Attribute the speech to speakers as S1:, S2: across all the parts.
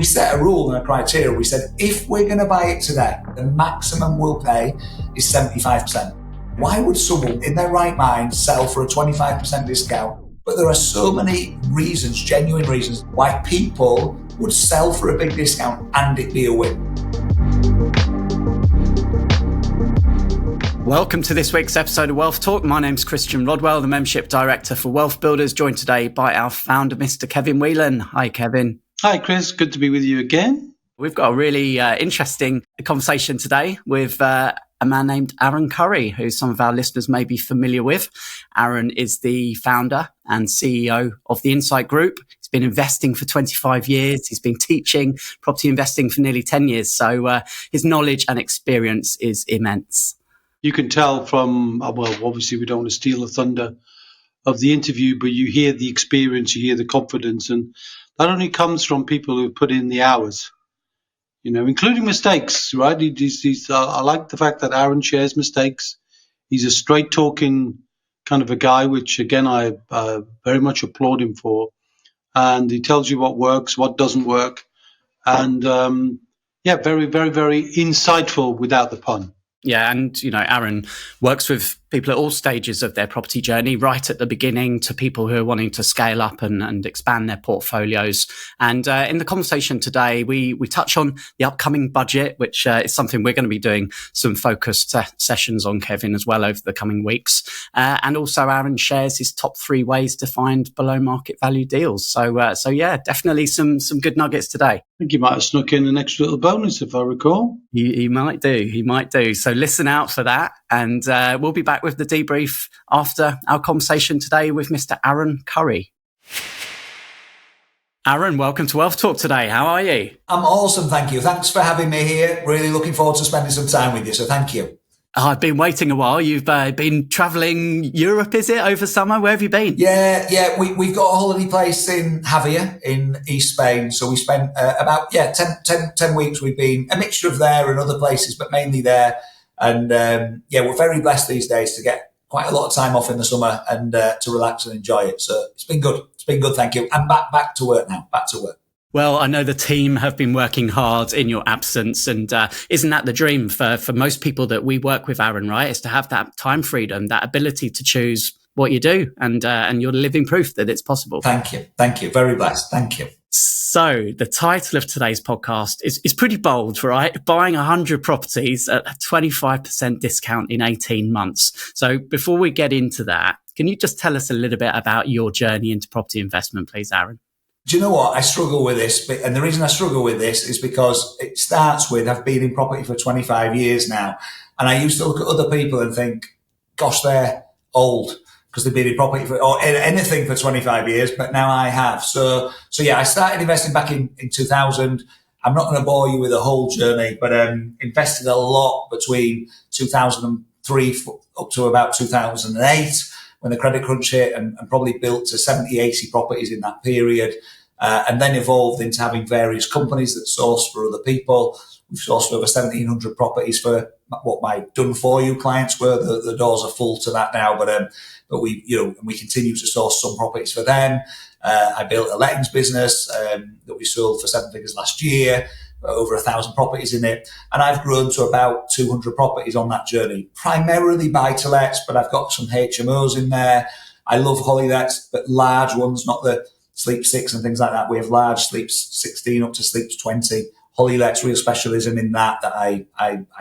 S1: we set a rule and a criteria. We said, if we're going to buy it today, the maximum we'll pay is 75%. Why would someone in their right mind sell for a 25% discount? But there are so many reasons, genuine reasons, why people would sell for a big discount and it be a win.
S2: Welcome to this week's episode of Wealth Talk. My name's Christian Rodwell, the Membership Director for WealthBuilders, joined today by our founder, Mr. Kevin Whelan. Hi, Kevin.
S3: Hi, Chris. Good to be with you again.
S2: We've got a really interesting conversation today with a man named Aran Curry, who some of our listeners may be familiar with. Aran is the founder and CEO of the Insight Group. He's been investing for 25 years. He's been teaching property investing for nearly 10 years. So his knowledge and experience is immense.
S3: You can tell from, well, obviously we don't want to steal the thunder of the interview, but you hear the experience, you hear the confidence, and that only comes from people who put in the hours, including mistakes, right? I like the fact that Aran shares mistakes. He's a straight talking kind of a guy, which again, I very much applaud him for. And he tells you what works, what doesn't work. And very, very, very insightful without the pun.
S2: Yeah, and, Aran works with people at all stages of their property journey, right at the beginning to people who are wanting to scale up and expand their portfolios. And in the conversation today, we touch on the upcoming budget, which is something we're going to be doing some focused sessions on, Kevin, as well over the coming weeks. And also Aran shares his top 3 ways to find below market value deals. So yeah, definitely some good nuggets today.
S3: I think you might have snuck in an extra little bonus, if I recall.
S2: He might do. So listen out for that. And we'll be back with the debrief after our conversation today with Mr. Aran Curry. Aran, welcome to Wealth Talk today. How are you?
S1: I'm awesome, thank you. Thanks for having me here. Really looking forward to spending some time with you, so thank you.
S2: I've been waiting a while. You've been travelling Europe, is it, over summer? Where have you been?
S1: Yeah. We've got a holiday place in Javier in East Spain. So we spent about 10 weeks. We've been a mixture of there and other places, but mainly there. And we're very blessed these days to get quite a lot of time off in the summer and to relax and enjoy it. So it's been good. Thank you. I'm back to work now. Back to work.
S2: Well, I know the team have been working hard in your absence, and isn't that the dream for most people that we work with, Aran, right? Is to have that time freedom, that ability to choose what you do, and you're living proof that it's possible.
S1: Thank you. Very blessed. Thank you.
S2: So the title of today's podcast is pretty bold, right? Buying 100 properties at a 25% discount in 18 months. So before we get into that, can you just tell us a little bit about your journey into property investment, please, Aran?
S1: Do you know what? I struggle with this. And the reason I struggle with this is because it starts with, I've been in property for 25 years now. And I used to look at other people and think, gosh, they're old because they've been in property or anything for 25 years. But now I have. So yeah, I started investing back in 2000. I'm not going to bore you with the whole journey, but invested a lot between 2003 up to about 2008. When the credit crunch hit, and probably built to 70, 80 properties in that period, and then evolved into having various companies that source for other people. We've sourced over 1,700 properties for what my done-for-you clients were. The doors are full to that now, but we continue to source some properties for them. I built a lettings business that we sold for 7 figures last year. Over 1,000 properties in it. And I've grown to about 200 properties on that journey, primarily buy-to-lets, but I've got some HMOs in there. I love holylets, but large ones, not the Sleep 6 and things like that. We have large Sleeps 16 up to Sleeps 20. Holylets, real specialism in that I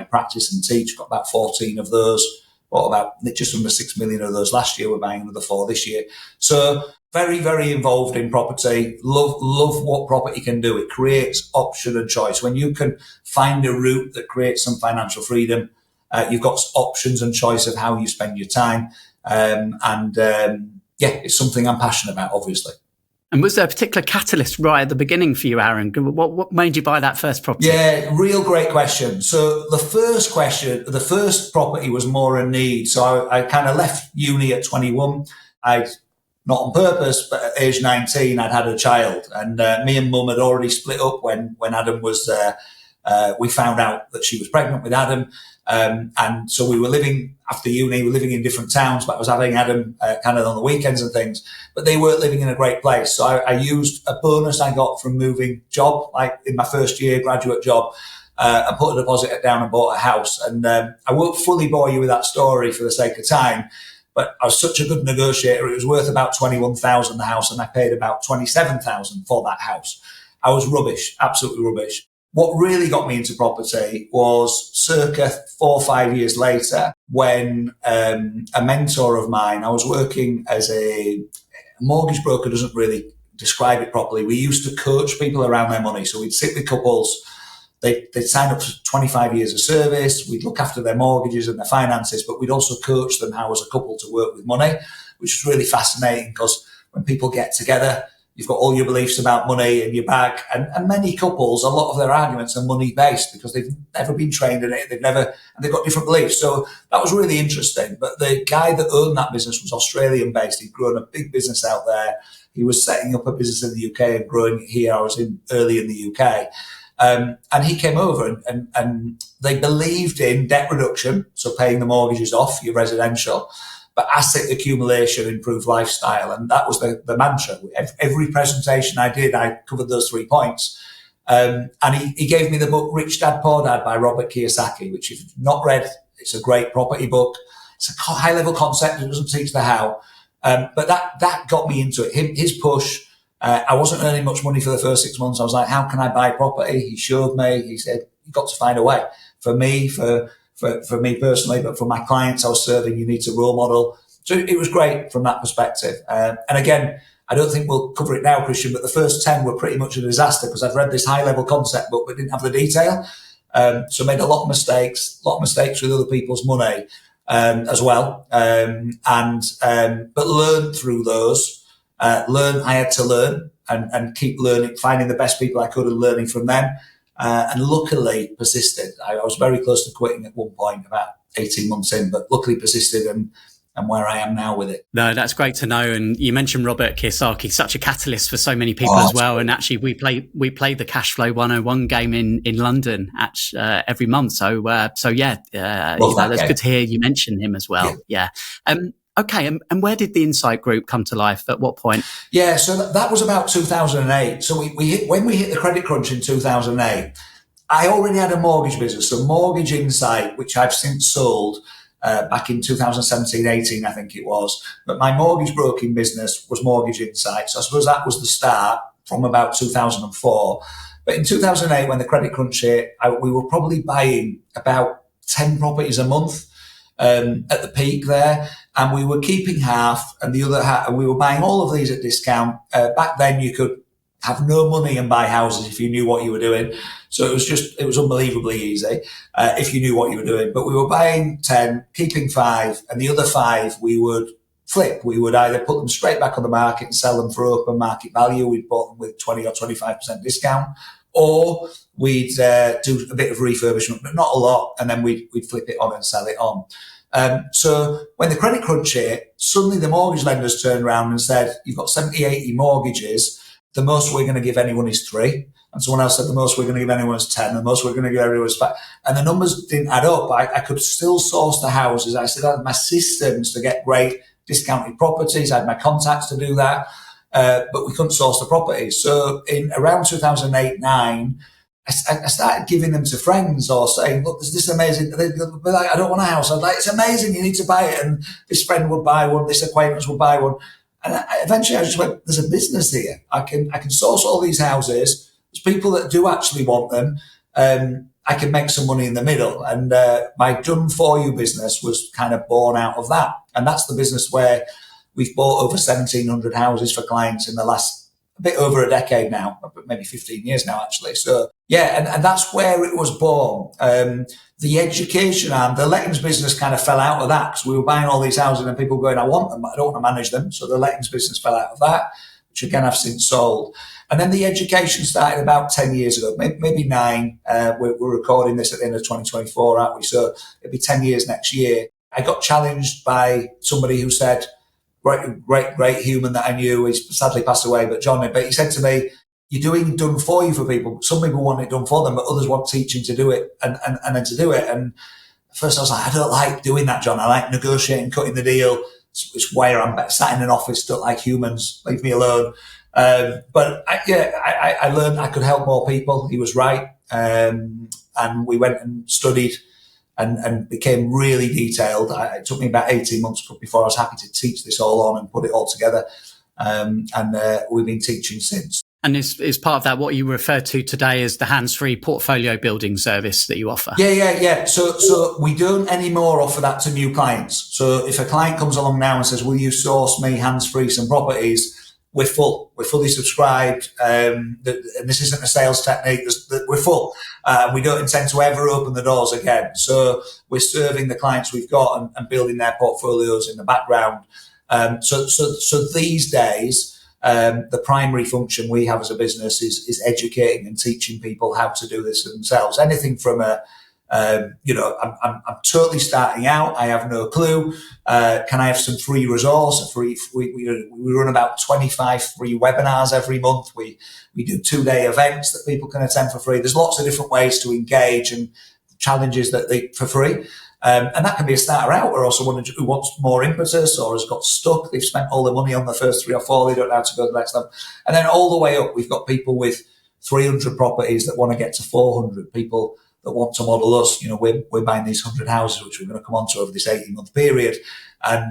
S1: practice and teach. Got about 14 of those. Bought about just under 6 million of those last year. We're buying another 4 this year. So very, very involved in property. Love what property can do. It creates option and choice. When you can find a route that creates some financial freedom, you've got options and choice of how you spend your time. It's something I'm passionate about, obviously.
S2: And was there a particular catalyst right at the beginning for you, Aran? What made you buy that first property?
S1: Yeah, real great question. So the first property was more a need. So I kind of left uni at 21. Not on purpose, but at age 19, I'd had a child. And me and mum had already split up when Adam was we found out that she was pregnant with Adam. And so we were living, after uni, we were living in different towns, but I was having Adam kind of on the weekends and things. But they weren't living in a great place. So I used a bonus I got from moving job, like in my first year graduate job, and put a deposit down and bought a house. And I won't fully bore you with that story for the sake of time, but I was such a good negotiator. It was worth about 21,000 the house, and I paid about 27,000 for that house. I was rubbish, absolutely rubbish. What really got me into property was circa 4 or 5 years later, when a mentor of mine, I was working as a mortgage broker, doesn't really describe it properly. We used to coach people around their money. So we'd sit with couples, they'd sign up for 25 years of service, we'd look after their mortgages and their finances, but we'd also coach them how as a couple to work with money, which was really fascinating because when people get together, you've got all your beliefs about money in your bag. And many couples, a lot of their arguments are money based because they've never been trained in it. They've got different beliefs. So that was really interesting. But the guy that owned that business was Australian based. He'd grown a big business out there. He was setting up a business in the UK and growing it here. I was early in the UK. And he came over and they believed in debt reduction. So paying the mortgages off, your residential, but asset accumulation, improved lifestyle. And that was the mantra. Every presentation I did, I covered those 3 points. And he gave me the book Rich Dad Poor Dad by Robert Kiyosaki, which if you've not read, it's a great property book. It's a high level concept. It doesn't teach the how. But that got me into it. His push. I wasn't earning much money for the first 6 months. I was like, how can I buy property? He showed me. He said, you've got to find a way. For me, for me personally, but for my clients I was serving, you need to role model. So it was great from that perspective. And again, I don't think we'll cover it now, Christian, but the first 10 were pretty much a disaster because I've read this high level concept book but didn't have the detail. So made a lot of mistakes with other people's money as well. But learned through those. I had to learn and keep learning, finding the best people I could and learning from them. And luckily persisted. I was very close to quitting at one point, about 18 months in, but luckily persisted and where I am now with it.
S2: No, that's great to know. And you mentioned Robert Kiyosaki, such a catalyst for so many people as well. And actually, we play the Cash Flow 101 game in London every month. So that's good to hear you mention him as well. Yeah. Okay, and where did the Insight Group come to life? At what point?
S1: Yeah, so that was about 2008. So when we hit the credit crunch in 2008, I already had a mortgage business. So Mortgage Insight, which I've since sold back in 2017, 18, I think it was. But my mortgage broking business was Mortgage Insight. So I suppose that was the start from about 2004. But in 2008, when the credit crunch hit, we were probably buying about 10 properties a month. At the peak there, and we were keeping half and the other half, and we were buying all of these at discount. Back then you could have no money and buy houses if you knew what you were doing. So it was unbelievably easy, if you knew what you were doing. But we were buying 10, keeping 5, and the other 5 we would flip. We would either put them straight back on the market and sell them for open market value. We'd bought them with 20 or 25% discount, or we'd do a bit of refurbishment, but not a lot, and then we'd flip it on and sell it on. So when the credit crunch hit, suddenly the mortgage lenders turned around and said, you've got 70, 80 mortgages. The most we're going to give anyone is 3. And someone else said the most we're going to give anyone is 10. The most we're going to give everyone is 5. And the numbers didn't add up. I could still source the houses. I still had my systems to get great discounted properties. I had my contacts to do that. But we couldn't source the properties. So in around 2008-9, I started giving them to friends or saying, look, there's this amazing, they'd be like, I don't want a house. I'd like, it's amazing, you need to buy it. And this friend would buy one, this acquaintance would buy one. And eventually I just went, there's a business here. I can source all these houses. There's people that do actually want them. I can make some money in the middle. And my done for you business was kind of born out of that. And that's the business where we've bought over 1,700 houses for clients in the last a bit over a decade now, maybe 15 years now, actually. So, yeah, and that's where it was born. The education arm, the lettings business kind of fell out of that because we were buying all these houses and people going, I want them, but I don't want to manage them. So the lettings business fell out of that, which again, I've since sold. And then the education started about 10 years ago, maybe 9. We're recording this at the end of 2024, aren't we? So it'll be 10 years next year. I got challenged by somebody who said, great human that I knew, he's sadly passed away, but he said to me, you're doing done for you for people. Some people want it done for them, but others want teaching to do it and then to do it. And at first I was like, I don't like doing that, John. I like negotiating, cutting the deal. It's where I'm sat in an office, don't like humans, leave me alone. But I learned I could help more people. He was right. And we went and studied and became really detailed. It took me about 18 months before I was happy to teach this all on and put it all together. And we've been teaching since.
S2: And is part of that what you refer to today as the Handsfree portfolio building service that you offer?
S1: Yeah. So we don't anymore offer that to new clients. So if a client comes along now and says, will you source me Handsfree some properties? We're full. We're fully subscribed. And this isn't a sales technique. We're full. We don't intend to ever open the doors again. So we're serving the clients we've got and building their portfolios in the background. So these days, the primary function we have as a business is educating and teaching people how to do this themselves. Anything from I'm totally starting out. I have no clue. Can I have some free resource? We run about 25 free webinars every month. We do 2-day events that people can attend for free. There's lots of different ways to engage and challenges for free. And that can be a starter out or also someone who wants more impetus or has got stuck. They've spent all their money on the first 3 or 4. They don't know how to go to the next level. And then all the way up, we've got people with 300 properties that want to get to 400, people that want to model us. We're buying these 100 houses, which we're going to come on to over this 18-month period. And,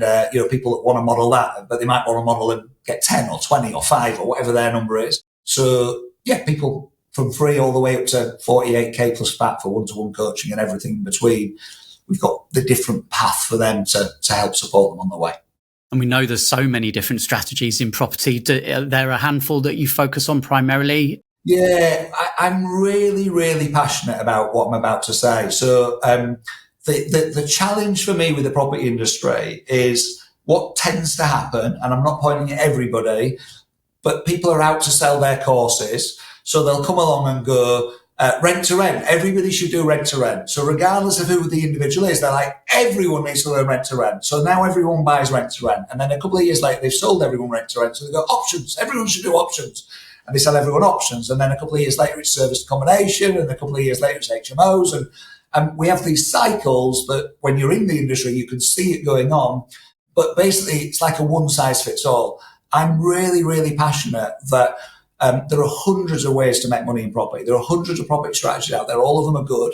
S1: people that want to model that, but they might want to model and get 10 or 20 or 5 or whatever their number is. So, yeah, people from free all the way up to 48K plus VAT for one-to-one coaching and everything in between. We've got the different path for them to help support them on the way.
S2: And we know there's so many different strategies in property. Are there a handful that you focus on primarily?
S1: Yeah, I'm really, really passionate about what I'm about to say. So the challenge for me with the property industry is what tends to happen, and I'm not pointing at everybody, but people are out to sell their courses. So they'll come along and go, rent to rent. Everybody should do rent to rent. So regardless of who the individual is, they're like, everyone needs to learn rent to rent. So now everyone buys rent to rent. And then a couple of years later, they've sold everyone rent to rent. So they go, options. Everyone should do options. And they sell everyone options. And then a couple of years later, it's serviced accommodation. And a couple of years later, it's HMOs. And we have these cycles that when you're in the industry, you can see it going on. But basically, it's like a one size fits all. I'm really, really passionate that there are hundreds of ways to make money in property. There are hundreds of property strategies out there. All of them are good.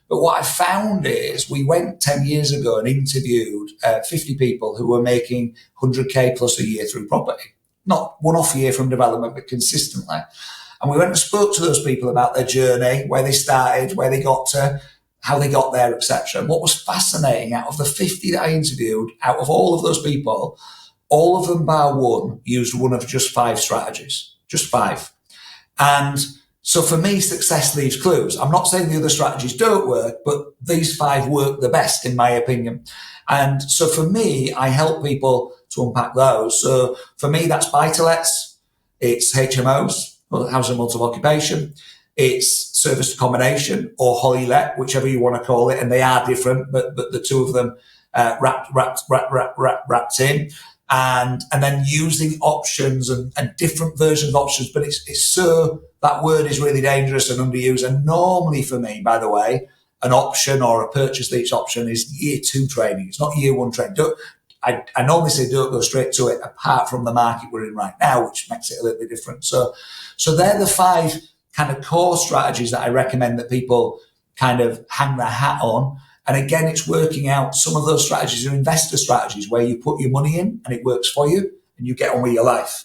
S1: But what I found is we went 10 years ago and interviewed 50 people who were making 100K plus a year through property. Not one-off year from development, but consistently. And we went and spoke to those people about their journey, where they started, where they got to, how they got there, etc. And what was fascinating, out of the 50 that I interviewed, out of all of those people, all of them bar one used one of just 5 strategies. Just 5. And so for me, success leaves clues. I'm not saying the other strategies don't work, but these 5 work the best, in my opinion. And so for me, I help people to unpack those. So for me, that's buy-to-lets, it's HMOs, housing multiple occupation, it's serviced accommodation or holly-let, whichever you want to call it. And they are different, but the two of them wrapped in. And then using options and different versions of options. But it's so, that word is really dangerous and underused. And normally for me, by the way, an option or a purchase lease option is year 2 training. It's not year 1 training. I normally say don't go straight to it, apart from the market we're in right now, which makes it a little bit different. So they're the 5 kind of core strategies that I recommend that people kind of hang their hat on. And again, it's working out. Some of those strategies are investor strategies where you put your money in and it works for you and you get on with your life.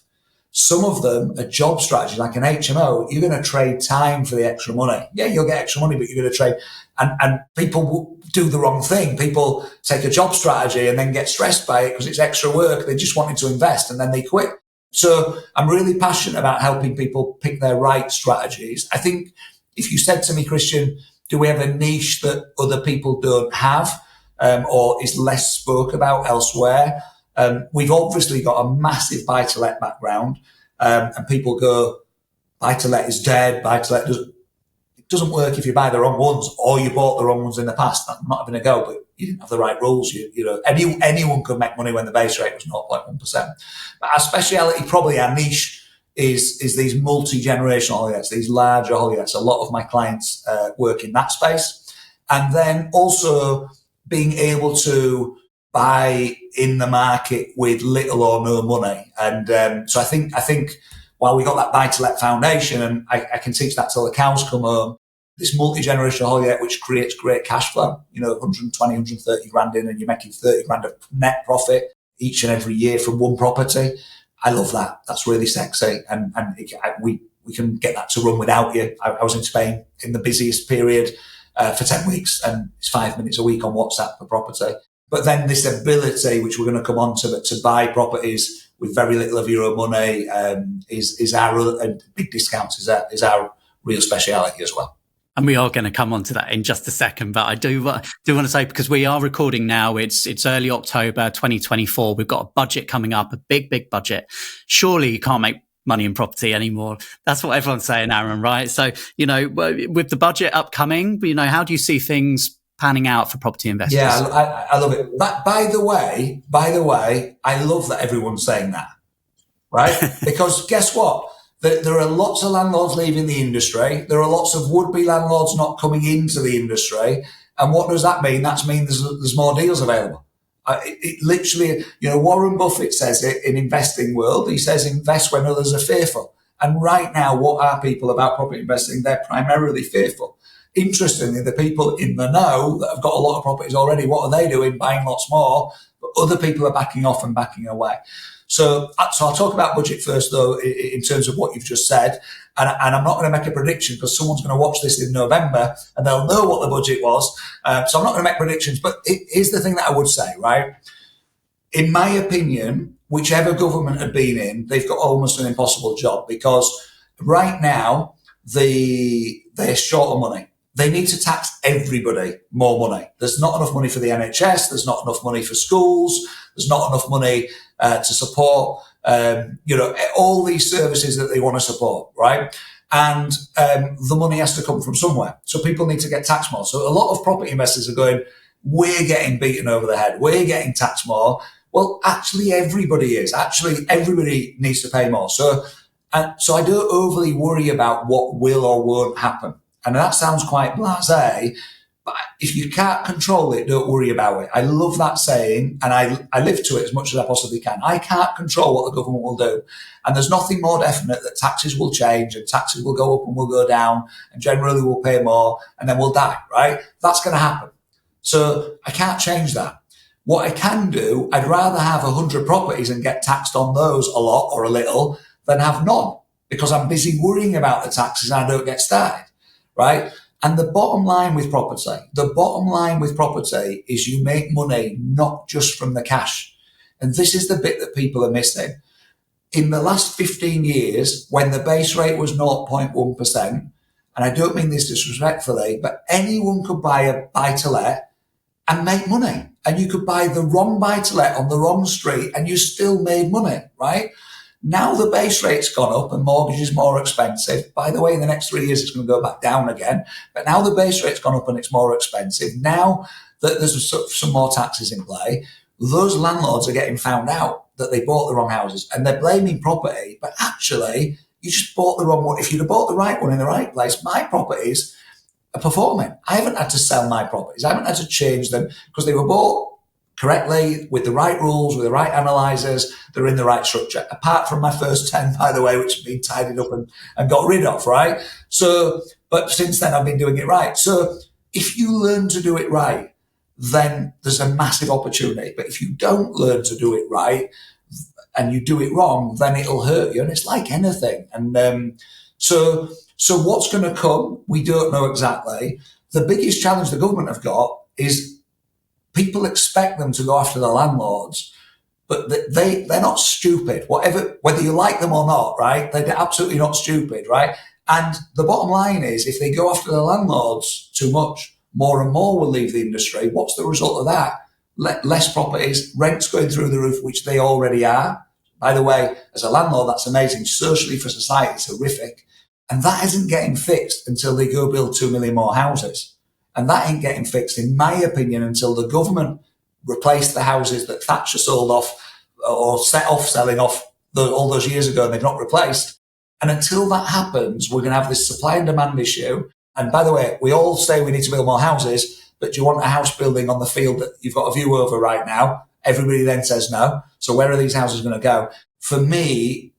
S1: Some of them are job strategies, like an HMO. You're going to trade time for the extra money. Yeah, you'll get extra money, but you're going to trade. And people do the wrong thing. People take a job strategy and then get stressed by it because it's extra work. They just wanted to invest and then they quit. So I'm really passionate about helping people pick their right strategies. I think if you said to me, Christian, do we have a niche that other people don't have or is less spoke about elsewhere? We've obviously got a massive buy-to-let background and people go, buy-to-let is dead, buy-to-let doesn't work if you buy the wrong ones or you bought the wrong ones in the past. I'm not having a go, but you didn't have the right rules. You know, anyone could make money when the base rate was 0.1%. But our speciality, probably our niche, is these multi-generational holidays, these larger holidays. A lot of my clients work in that space. And then also being able to buy in the market with little or no money. And so I think while we got that buy-to-let foundation, and I can teach that till the cows come home, this multi-generational holiday, which creates great cash flow, 120, 130 grand in, and you're making 30 grand of net profit each and every year from one property. I love that. That's really sexy. And we can get that to run without you. I was in Spain in the busiest period for 10 weeks, and it's 5 minutes a week on WhatsApp per property. But then this ability, which we're going to come on to buy properties with very little of your own money, is our, and big discounts is our real speciality as well.
S2: And we are going to come on to that in just a second. But I do want to say, because we are recording now, it's early October 2024. We've got a budget coming up, a big budget. Surely you can't make money in property anymore. That's what everyone's saying, Aran, right? So, with the budget upcoming, how do you see things panning out for property investors?
S1: Yeah, I love it. By the way, I love that everyone's saying that, right? Because guess what? There are lots of landlords leaving the industry. There are lots of would-be landlords not coming into the industry. And what does that mean? That means there's more deals available. It literally, Warren Buffett says it in investing world. He says invest when others are fearful. And right now, what are people about property investing? They're primarily fearful. Interestingly, the people in the know that have got a lot of properties already, what are they doing? Buying lots more. But other people are backing off and backing away. So I'll talk about budget first, though, in terms of what you've just said. And I'm not going to make a prediction because someone's going to watch this in November and they'll know what the budget was. So I'm not going to make predictions. But here's the thing that I would say, right? In my opinion, whichever government had been in, they've got almost an impossible job because right now they're short of money. They need to tax everybody more money. There's not enough money for the NHS. There's not enough money for schools. There's not enough money to support, all these services that they want to support, right? And the money has to come from somewhere. So people need to get taxed more. So a lot of property investors are going, we're getting beaten over the head. We're getting taxed more. Well, actually, everybody is. Actually, everybody needs to pay more. So I don't overly worry about what will or won't happen. And that sounds quite blasé, but if you can't control it, don't worry about it. I love that saying, and I live to it as much as I possibly can. I can't control what the government will do. And there's nothing more definite that taxes will change and taxes will go up and will go down and generally we'll pay more and then we'll die, right? That's going to happen. So I can't change that. What I can do, I'd rather have 100 properties and get taxed on those a lot or a little than have none because I'm busy worrying about the taxes and I don't get started. Right? And the bottom line with property is you make money not just from the cash. And this is the bit that people are missing. In the last 15 years, when the base rate was 0.1%, and I don't mean this disrespectfully, but anyone could buy a buy-to-let and make money. And you could buy the wrong buy-to-let on the wrong street and you still made money, right? Now the base rate's gone up and mortgage is more expensive. By the way, in the next 3 years, it's going to go back down again. But now the base rate's gone up and it's more expensive. Now that there's some more taxes in play, those landlords are getting found out that they bought the wrong houses and they're blaming property. But actually, you just bought the wrong one. If you'd have bought the right one in the right place, my properties are performing. I haven't had to sell my properties. I haven't had to change them because they were bought correctly, with the right rules, with the right analyzers, they're in the right structure. Apart from my first 10, by the way, which have been tidied up and got rid of, right? So, but since then I've been doing it right. So if you learn to do it right, then there's a massive opportunity. But if you don't learn to do it right and you do it wrong, then it'll hurt you. And it's like anything. And so what's going to come, we don't know exactly. The biggest challenge the government have got is people expect them to go after the landlords, but they're not stupid. Whether you like them or not, right? They're absolutely not stupid, right? And the bottom line is, if they go after the landlords too much, more and more will leave the industry. What's the result of that? Less properties, rents going through the roof, which they already are. By the way, as a landlord, that's amazing. Socially for society, it's horrific. And that isn't getting fixed until they go build 2 million more houses. And that ain't getting fixed, in my opinion, until the government replace the houses that Thatcher sold off or set off selling off all those years ago and they've not replaced. And until that happens, we're going to have this supply and demand issue. And by the way, we all say we need to build more houses, but do you want a house building on the field that you've got a view over right now? Everybody then says no. So where are these houses going to go? For me,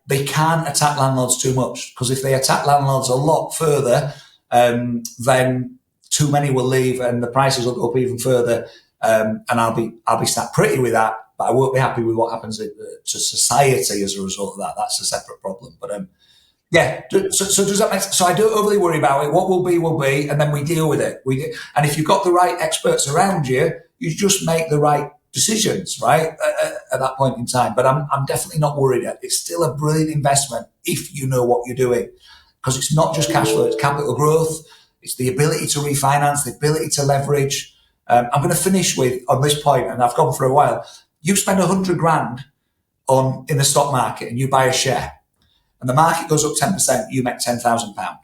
S1: they can't attack landlords too much, because if they attack landlords a lot further, then too many will leave and the prices will go up even further. And I'll be sat pretty with that, but I won't be happy with what happens to society as a result of that. That's a separate problem. But yeah, so does that make sense? So I don't overly worry about it. What will be, and then we deal with it. And if you've got the right experts around you, you just make the right decisions, right, at that point in time. But I'm definitely not worried. It's still a brilliant investment if you know what you're doing, because it's not just cash flow, it's capital growth. It's the ability to refinance, the ability to leverage. I'm going to finish with, on this point, and I've gone for a while, you spend 100 grand in the stock market and you buy a share, and the market goes up 10%, you make £10,000. But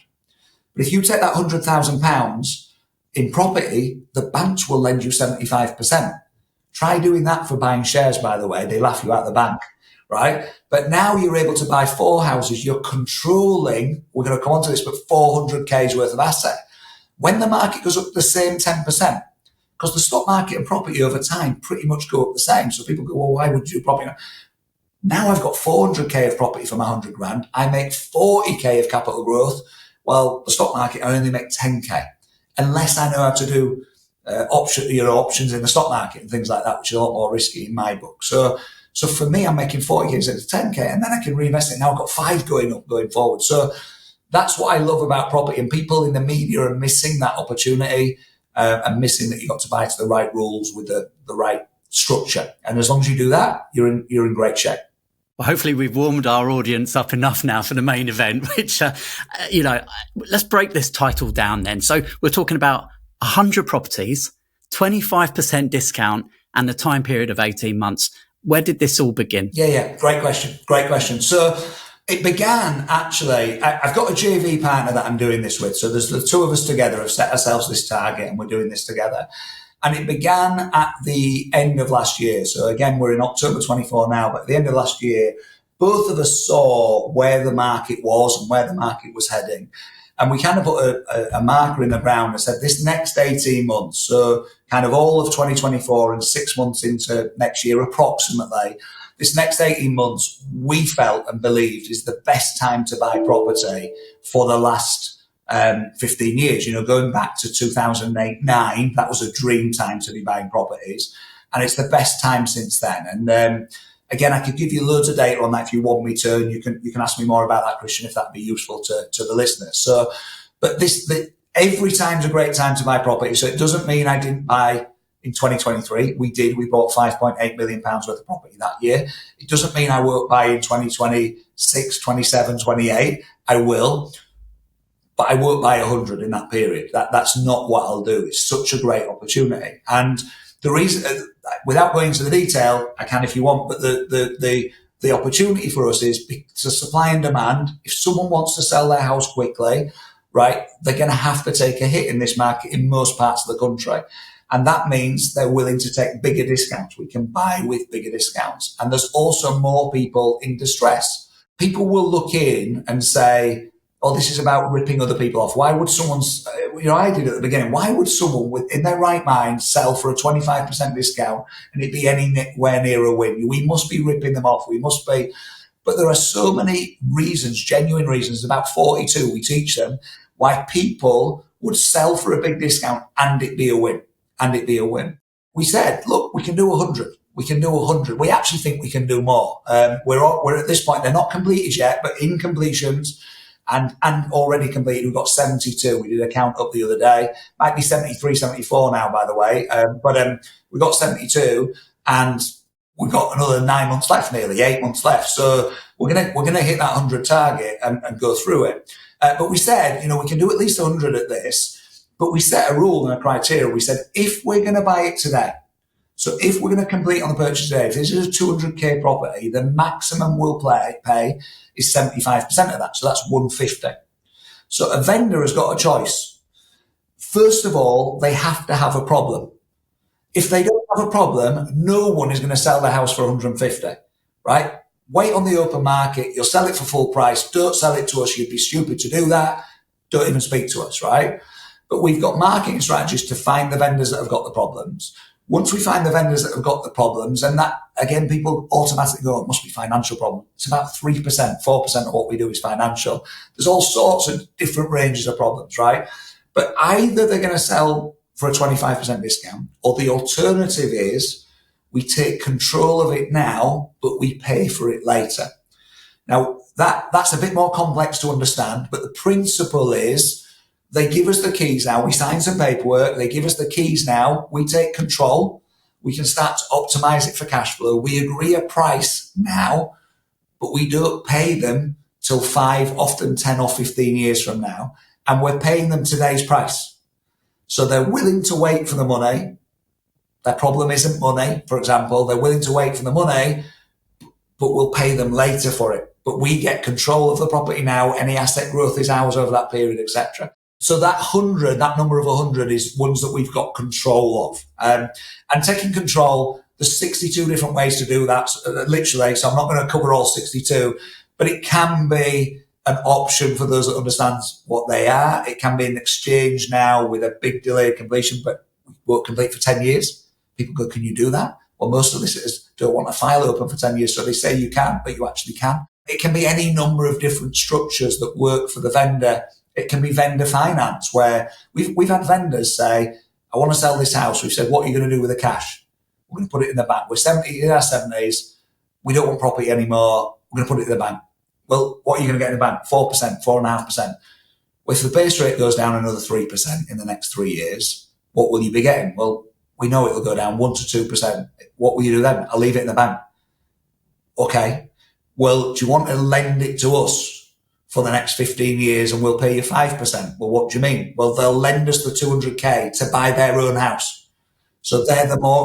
S1: if you take that £100,000 in property, the banks will lend you 75%. Try doing that for buying shares, by the way. They laugh you out the bank, right? But now you're able to buy 4 houses. You're controlling, we're going to come on to this, but 400K's worth of asset. When the market goes up the same 10%, because the stock market and property over time pretty much go up the same. So people go, well, why would you do property? Now I've got 400K of property for my 100 grand. I make 40K of capital growth. Well, the stock market, I only make 10K, unless I know how to do options in the stock market and things like that, which are a lot more risky in my book. So for me, I'm making 40K instead of 10K, and then I can reinvest it. Now I've got 5 going up going forward. So that's what I love about property, and people in the media are missing that opportunity and missing that you've got to buy to the right rules with the right structure. And as long as you do that, you're in great shape.
S2: Well, hopefully we've warmed our audience up enough now for the main event, which, let's break this title down then. So we're talking about 100 properties, 25% discount, and the time period of 18 months. Where did this all begin?
S1: Yeah. Great question. So it began, actually, I've got a JV partner that I'm doing this with. So there's the 2 of us together have set ourselves this target and we're doing this together. And it began at the end of last year. So again, we're in October 24 now, but at the end of last year, both of us saw where the market was and where the market was heading. And we kind of put a marker in the ground and said, this next 18 months, so kind of all of 2024 and 6 months into next year, approximately, this next 18 months, we felt and believed is the best time to buy property for the last 15 years. Going back to 2008-9, that was a dream time to be buying properties. And it's the best time since then. And again, I could give you loads of data on that if you want me to, and you can ask me more about that, Christian, if that'd be useful to the listeners. So, but every time's a great time to buy property. So it doesn't mean I didn't buy in 2023. We did. We bought £5.8 million worth of property that year. It doesn't mean I won't buy in 2026, 27, 28. I will, but I won't buy 100 in that period. That's not what I'll do. It's such a great opportunity. And the reason, without going into the detail, I can if you want, but the opportunity for us is to supply and demand. If someone wants to sell their house quickly, right, they're going to have to take a hit in this market in most parts of the country. And that means they're willing to take bigger discounts. We can buy with bigger discounts. And there's also more people in distress. People will look in and say, oh, this is about ripping other people off. Why would someone, I did at the beginning, why would someone in their right mind sell for a 25% discount and it be anywhere near a win? We must be ripping them off. We must be. But there are so many reasons, genuine reasons, about 42, we teach them, why people would sell for a big discount and it be a win. We said, look, we can do 100. We can do 100. We actually think we can do more. We're at this point, they're not completed yet, but in completions, and already completed, we've got 72. We did a count up the other day. Might be 73, 74 now, by the way. But we got 72, and we've got another 9 months left, nearly 8 months left. So we're gonna hit that 100 target and go through it. But we said, we can do at least 100 at this. But we set a rule and a criteria. We said, if we're going to buy it today, so if we're going to complete on the purchase today, if this is a 200K property, the maximum we'll pay is 75% of that. So that's 150. So a vendor has got a choice. First of all, they have to have a problem. If they don't have a problem, no one is going to sell their house for 150, right? wait on the open market. You'll sell it for full price. Don't sell it to us. You'd be stupid to do that. Don't even speak to us, right? But we've got marketing strategies to find the vendors that have got the problems. Once we find the vendors that have got the problems, and that, again, people automatically go, it must be financial problem. It's about 3%, 4% of what we do is financial. There's all sorts of different ranges of problems, right? But either they're going to sell for a 25% discount, or the alternative is we take control of it now, but we pay for it later. Now, that's a bit more complex to understand, but the principle is they give us the keys now. We sign some paperwork. They give us the keys now. We take control. We can start to optimize it for cash flow. We agree a price now, but we don't pay them till 5, often 10 or 15 years from now. And we're paying them today's price. So they're willing to wait for the money. Their problem isn't money, for example. They're willing to wait for the money, but we'll pay them later for it. But we get control of the property now. Any asset growth is ours over that period, etc. So that number of 100 is ones that we've got control of. And taking control, there's 62 different ways to do that, literally. So I'm not going to cover all 62, but it can be an option for those that understand what they are. It can be an exchange now with a big delayed completion, but won't complete for 10 years. People go, can you do that? Well, most solicitors don't want a file open for 10 years, so they say you can, but you actually can. It can be any number of different structures that work for the vendor. It can be vendor finance, where we've had vendors say, I want to sell this house. We've said, what are you going to do with the cash? We're going to put it in the bank. We're in our 70s. We don't want property anymore. We're going to put it in the bank. Well, what are you going to get in the bank? 4%, 4.5%. Well, if the base rate goes down another 3% in the next 3 years, what will you be getting? Well, we know it'll go down 1 to 2%. What will you do then? I'll leave it in the bank. Okay. Well, do you want to lend it to us for the next 15 years and we'll pay you 5%? Well, what do you mean? Well, they'll lend us the 200K to buy their own house. So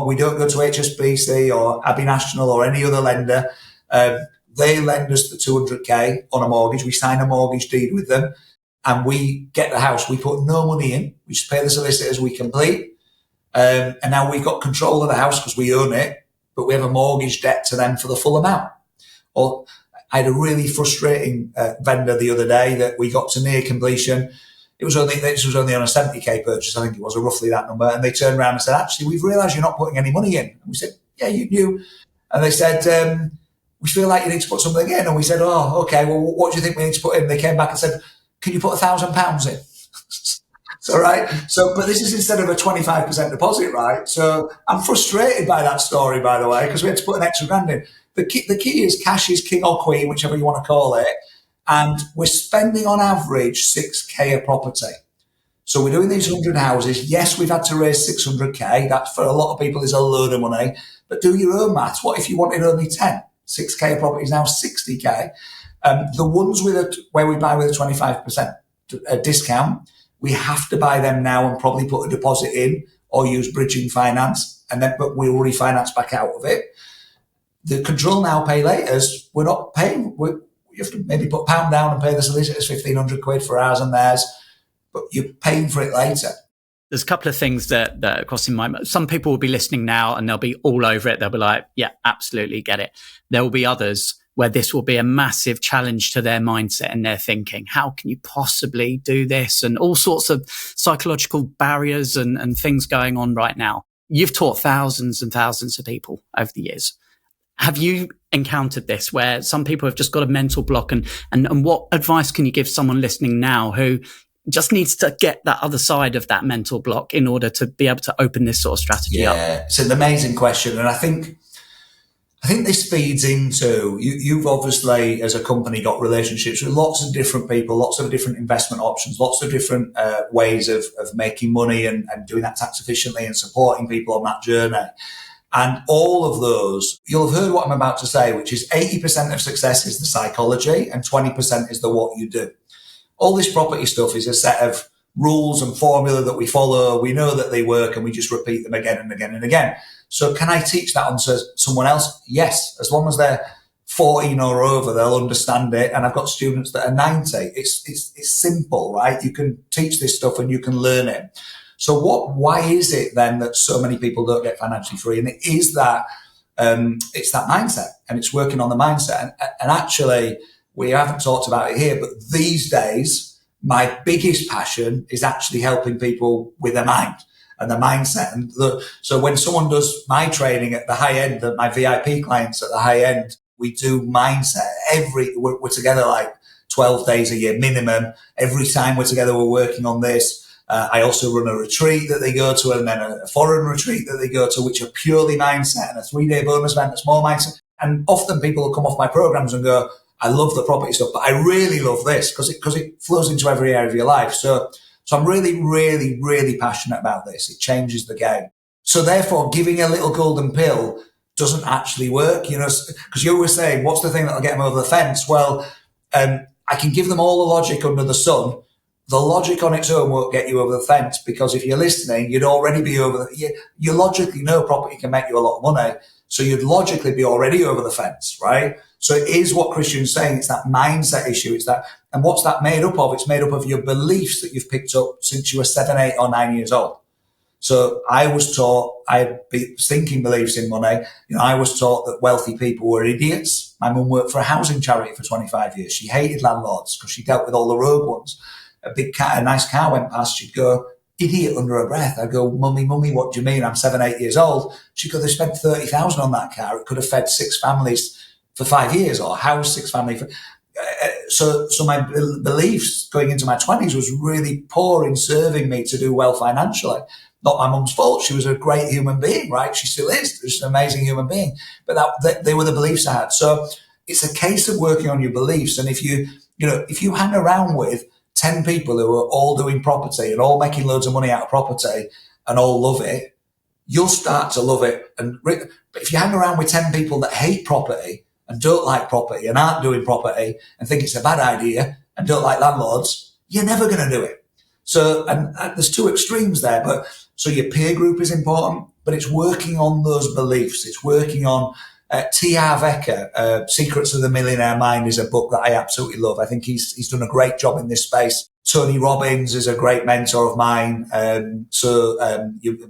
S1: we don't go to HSBC or Abbey National or any other lender. They lend us the 200K on a mortgage. We sign a mortgage deed with them and we get the house. We put no money in. We just pay the solicitors. We complete. And now we've got control of the house because we own it, but we have a mortgage debt to them for the full amount. Or I had a really frustrating vendor the other day that we got to near completion. This was only on a 70K purchase, I think it was, or roughly that number. And they turned around and said, actually, we've realised you're not putting any money in. And we said, yeah, you knew. And they said, we feel like you need to put something in. And we said, oh, okay, well, what do you think we need to put in? They came back and said, can you put £1,000 in? So, right. So, but this is instead of a 25% deposit, right? So I'm frustrated by that story, by the way, because we had to put an extra grand in. The key is cash is king or queen, whichever you want to call it. And we're spending on average 6K a property. So we're doing these 100 houses. Yes, we've had to raise 600K. That for a lot of people is a load of money, but do your own maths. What if you wanted only 10? 6K a property is now 60K. The ones where we buy with a 25% discount, we have to buy them now and probably put a deposit in or use bridging finance, but we'll refinance back out of it. The control now, pay laters, we're not paying. You have to maybe put £1 down and pay the solicitors 1,500 quid for ours and theirs, but you're paying for it later.
S2: There's a couple of things that are crossing my mind. Some people will be listening now and they'll be all over it. They'll be like, yeah, absolutely get it. There will be others where this will be a massive challenge to their mindset and their thinking. How can you possibly do this? And all sorts of psychological barriers and things going on right now. You've taught thousands and thousands of people over the years. Have you encountered this where some people have just got a mental block and what advice can you give someone listening now who just needs to get that other side of that mental block in order to be able to open this sort of strategy up?
S1: Yeah, it's an amazing question. And I think this feeds into, you've obviously as a company got relationships with lots of different people, lots of different investment options, lots of different ways of making money and doing that tax efficiently and supporting people on that journey. And all of those, you'll have heard what I'm about to say, which is 80% of success is the psychology and 20% is the what you do. All this property stuff is a set of rules and formula that we follow. We know that they work and we just repeat them again and again and again. So can I teach that onto someone else? Yes. As long as they're 14 or over, they'll understand it. And I've got students that are 90. It's simple, right? You can teach this stuff and you can learn it. So why is it then that so many people don't get financially free? And it is that It's that mindset, and it's working on the mindset. And actually, we haven't talked about it here, but these days, my biggest passion is actually helping people with their mind and the mindset. And so when someone does my training at the high end, my VIP clients at the high end, we do mindset we're together like 12 days a year minimum. Every time we're together, we're working on this. I also run a retreat that they go to, and then a foreign retreat that they go to, which are purely mindset, and a 3-day bonus event that's more mindset. And often people will come off my programs and go, I love the property stuff, but I really love this because it flows into every area of your life. So I'm really, really, really passionate about this. It changes the game. So therefore, giving a little golden pill doesn't actually work, because you always say, what's the thing that'll get them over the fence? Well, I can give them all the logic under the sun. The logic on its own won't get you over the fence, because if you're listening, you'd already be you logically know property can make you a lot of money. So you'd logically be already over the fence, right? So it is what Christian's saying. It's that mindset issue. It's that, and what's that made up of? It's made up of your beliefs that you've picked up since you were 7, 8 or 9 years old. So I was taught, I had thinking beliefs in money. I was taught that wealthy people were idiots. My mum worked for a housing charity for 25 years. She hated landlords because she dealt with all the rogue ones. A nice car went past, she'd go, idiot, under her breath. I'd go, mummy, what do you mean? I'm 7, 8 years old. She'd go, they spent 30,000 on that car. It could have fed 6 families for 5 years, or housed 6 families. So my beliefs going into my 20s was really poor in serving me to do well financially. Not my mum's fault. She was a great human being, right? She still is. She's an amazing human being. But they were the beliefs I had. So it's a case of working on your beliefs. And if you hang around with 10 people who are all doing property and all making loads of money out of property and all love it, you'll start to love it. But if you hang around with 10 people that hate property and don't like property and aren't doing property and think it's a bad idea and don't like landlords, you're never going to do it. So, and there's two extremes there, but so your peer group is important, but it's working on those beliefs. It's working on T.R. Vecker, Secrets of the Millionaire Mind is a book that I absolutely love. I think he's done a great job in this space. Tony Robbins is a great mentor of mine.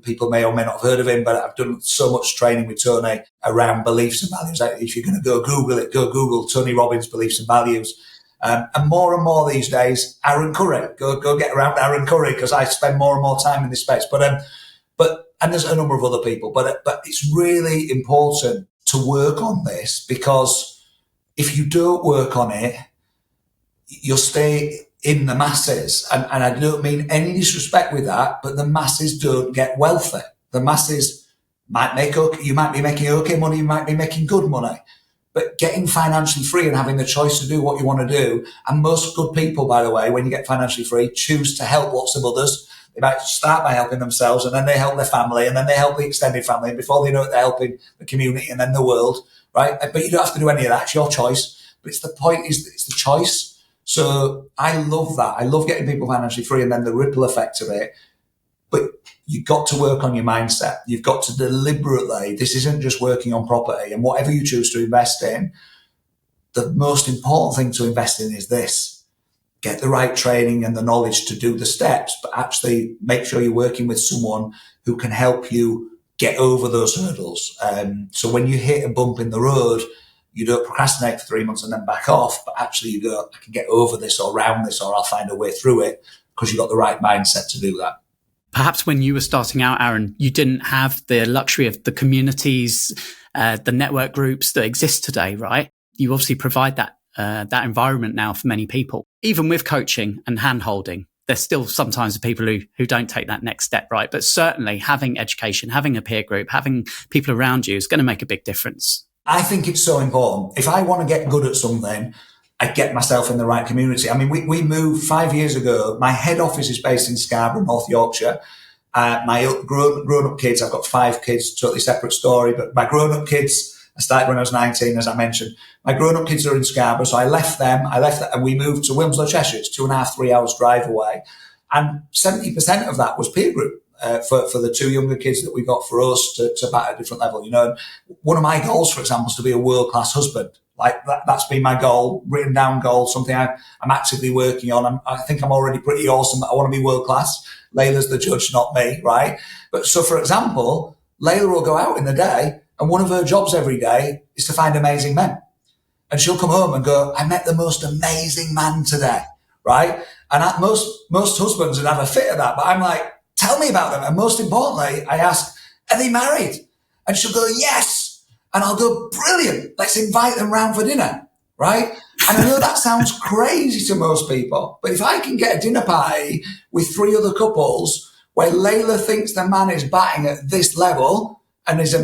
S1: People may or may not have heard of him, but I've done so much training with Tony around beliefs and values. If you're going to go Google it, go Google Tony Robbins beliefs and values. And more these days, Aran Curry. Go get around Aran Curry, because I spend more and more time in this space. But there's a number of other people. But it's really important to work on this, because if you don't work on it, you'll stay in the masses. And I don't mean any disrespect with that, but the masses don't get wealthy. The masses you might be making okay money, you might be making good money. But getting financially free and having the choice to do what you want to do, and most good people, by the way, when you get financially free, choose to help lots of others. They might start by helping themselves, and then they help their family, and then they help the extended family. And before they know it, they're helping the community and then the world, right? But you don't have to do any of that. It's your choice. But the point is that it's the choice. So I love that. I love getting people financially free and then the ripple effect of it. But you've got to work on your mindset. You've got to deliberately, this isn't just working on property, and whatever you choose to invest in, the most important thing to invest in is this. Get the right training and the knowledge to do the steps, but actually make sure you're working with someone who can help you get over those hurdles. So when you hit a bump in the road, you don't procrastinate for 3 months and then back off, but actually you go, I can get over this or around this, or I'll find a way through it, because you've got the right mindset to do that.
S2: Perhaps when you were starting out, Aran, you didn't have the luxury of the communities, the network groups that exist today, right? You obviously provide that environment now for many people. Even with coaching and hand-holding, there's still sometimes the people who don't take that next step, right? But certainly having education, having a peer group, having people around you is going to make a big difference.
S1: I think it's so important. If I want to get good at something, I get myself in the right community. I mean, we moved 5 years ago. My head office is based in Scarborough, North Yorkshire. My grown-up kids, I've got 5 kids, totally separate story, but my grown-up kids, I started when I was 19, as I mentioned. My grown-up kids are in Scarborough, so I left them, and we moved to Wilmslow, Cheshire. It's 2.5, 3 hours drive away. And 70% of that was peer group. For the 2 younger kids that we got for us to bat at a different level. One of my goals, for example, is to be a world-class husband. Like that's been my goal, written down goal, something I'm actively working on. I think I'm already pretty awesome, but I want to be world-class. Layla's the judge, not me, right? But so, for example, Layla will go out in the day And one of her jobs every day is to find amazing men. And she'll come home and go, I met the most amazing man today, right? And most husbands would have a fit of that. But I'm like, tell me about them. And most importantly, I ask, are they married? And she'll go, yes. And I'll go, brilliant. Let's invite them round for dinner, right? And I know that sounds crazy to most people. But if I can get a dinner party with 3 other couples where Layla thinks the man is batting at this level and is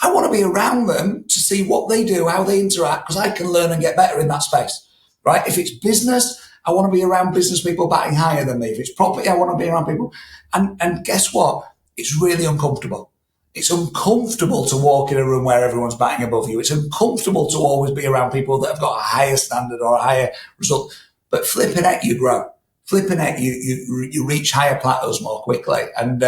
S1: I want to be around them to see what they do, how they interact, because I can learn and get better in that space, right? If it's business, I want to be around business people batting higher than me. If it's property, I want to be around people. And guess what? It's really uncomfortable. It's uncomfortable to walk in a room where everyone's batting above you. It's uncomfortable to always be around people that have got a higher standard or a higher result. But flipping it, you grow. Flipping it, you reach higher plateaus more quickly. And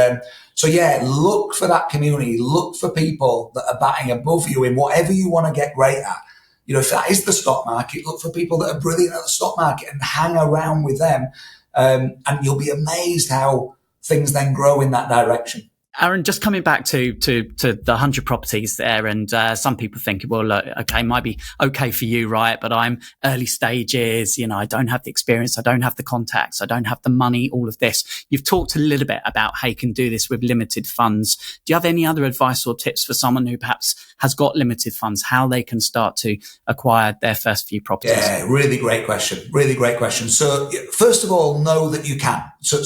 S1: so, yeah, look for that community. Look for people that are batting above you in whatever you want to get great at. You know, if that is the stock market, look for people that are brilliant at the stock market and hang around with them. And you'll be amazed how things then grow in that direction.
S2: Aran, just coming back to the 100 properties there, and some people think, well, look, okay, might be okay for you, right? But I'm early stages, you know, I don't have the experience, I don't have the contacts, I don't have the money, all of this. You've talked a little bit about how you can do this with limited funds. Do you have any other advice or tips for someone who perhaps has got limited funds, how they can start to acquire their first few properties?
S1: Yeah, really great question. Really great question. So first of all, know that you can. So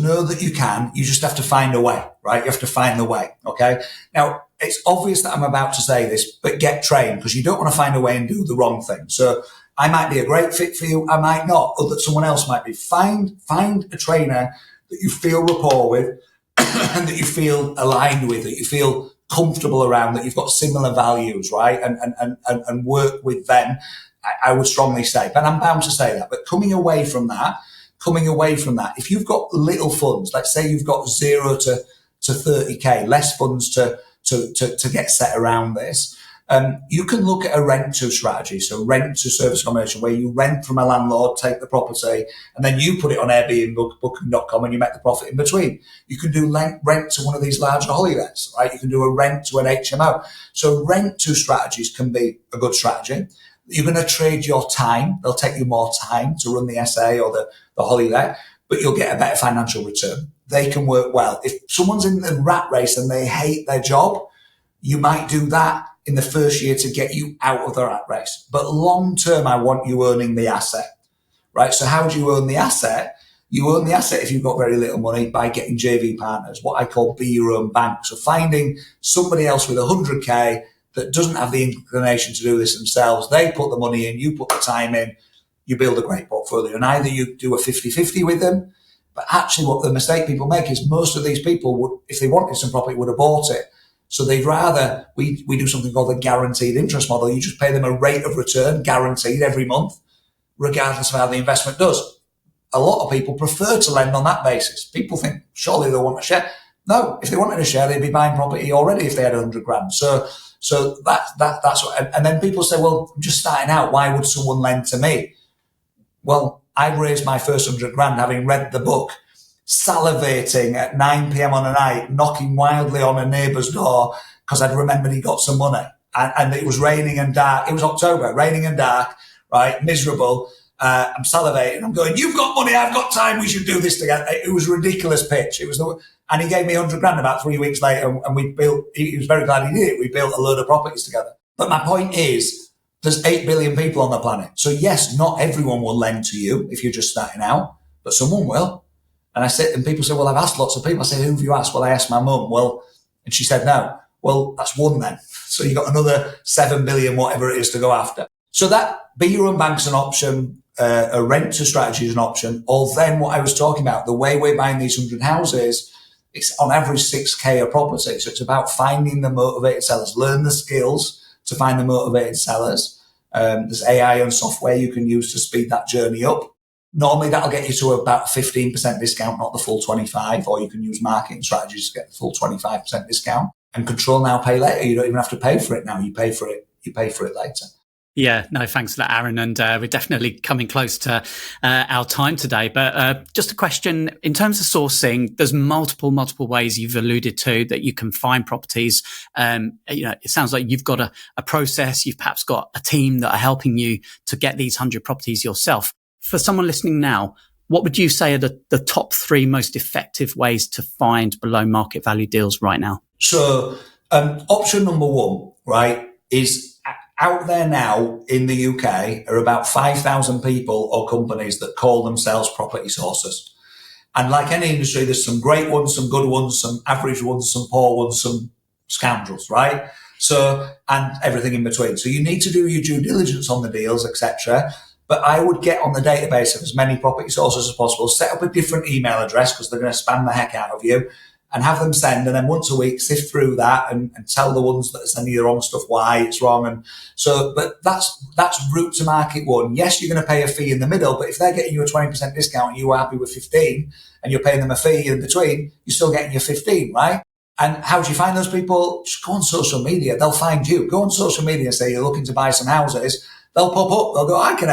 S1: know that you can. You just have to find a way, right? You have to find the way. Okay. Now, it's obvious that I'm about to say this, but get trained, because you don't want to find a way and do the wrong thing. So I might be a great fit for you. I might not, or that someone else might be. Find a trainer that you feel rapport with and that you feel aligned with, that you feel comfortable around, that you've got similar values, right? And work with them. I would strongly say, but I'm bound to say that. But coming away from that, if you've got little funds, let's say you've got 0 to 30k, less funds to get set around this, you can look at a rent to strategy. So rent to service accommodation, where you rent from a landlord, take the property, and then you put it on Airbnb, booking.com, and you make the profit in between. You can do rent to one of these larger holidays, right? You can do a rent to an HMO. So rent to strategies can be a good strategy. You're going to trade your time. They'll take you more time to run the SA or the holiday, but you'll get a better financial return. They can work well. If someone's in the rat race and they hate their job, you might do that in the first year to get you out of the rat race. But long term, I want you earning the asset, right? So how do you earn the asset? You earn the asset if you've got very little money by getting JV partners, what I call be your own bank. So finding somebody else with 100k that doesn't have the inclination to do this themselves. They put the money in, you put the time in, you build a great portfolio. And either you do a 50-50 with them, but actually what the mistake people make is most of these people would, if they wanted some property, would have bought it. So they'd rather, we do something called the guaranteed interest model. You just pay them a rate of return, guaranteed every month, regardless of how the investment does. A lot of people prefer to lend on that basis. People think, surely they'll want a share. No, if they wanted a share, they'd be buying property already if they had 100 grand. So that's what, and then people say, well, I'm just starting out. Why would someone lend to me? Well, I raised my first 100 grand having read the book, salivating at 9 p.m. on a night, knocking wildly on a neighbour's door because I'd remembered he got some money. And it was raining and dark. It was October, raining and dark, right? Miserable. I'm salivating. I'm going, you've got money, I've got time, we should do this together. It was a ridiculous pitch. And he gave me 100 grand about 3 weeks later, and he was very glad he did it. We built a load of properties together. But my point is, there's 8 billion people on the planet. So yes, not everyone will lend to you if you're just starting out, but someone will. And people say, well, I've asked lots of people. I say, who have you asked? Well, I asked my mum. Well, and she said no. Well, that's one then. So you got another 7 billion, whatever it is, to go after. So that be your own bank's an option. A rent to strategy is an option. Or then what I was talking about, the way we're buying these 100 houses, it's on average 6k a property. So it's about finding the motivated sellers, learn the skills to find the motivated sellers. There's AI and software you can use to speed that journey up. Normally that'll get you to about 15% discount, not the full 25, or you can use marketing strategies to get the full 25% discount. And control now, pay later. You don't even have to pay for it now. You pay for it later.
S2: Yeah, no, thanks for that, Aaron. And we're definitely coming close to our time today. But just a question, in terms of sourcing, there's multiple ways you've alluded to that you can find properties. It sounds like you've got a process. You've perhaps got a team that are helping you to get these 100 properties yourself. For someone listening now, what would you say are the top 3 most effective ways to find below market value deals right now?
S1: So option number 1, right, is out there now in the UK are about 5,000 people or companies that call themselves property sources. And like any industry, there's some great ones, some good ones, some average ones, some poor ones, some scoundrels, right? So, and everything in between. So you need to do your due diligence on the deals, etc. But I would get on the database of as many property sources as possible, set up a different email address because they're going to spam the heck out of you, and have them send, and then once a week sift through that and tell the ones that are sending you the wrong stuff why it's wrong. And so, but that's route to market 1. Yes, you're going to pay a fee in the middle, but if they're getting you a 20% discount and you are happy with 15 and you're paying them a fee in between, you're still getting your 15, right? And how do you find those people? Just go on social media. They'll find you. Go on social media and say you're looking to buy some houses. They'll pop up. They'll go, I can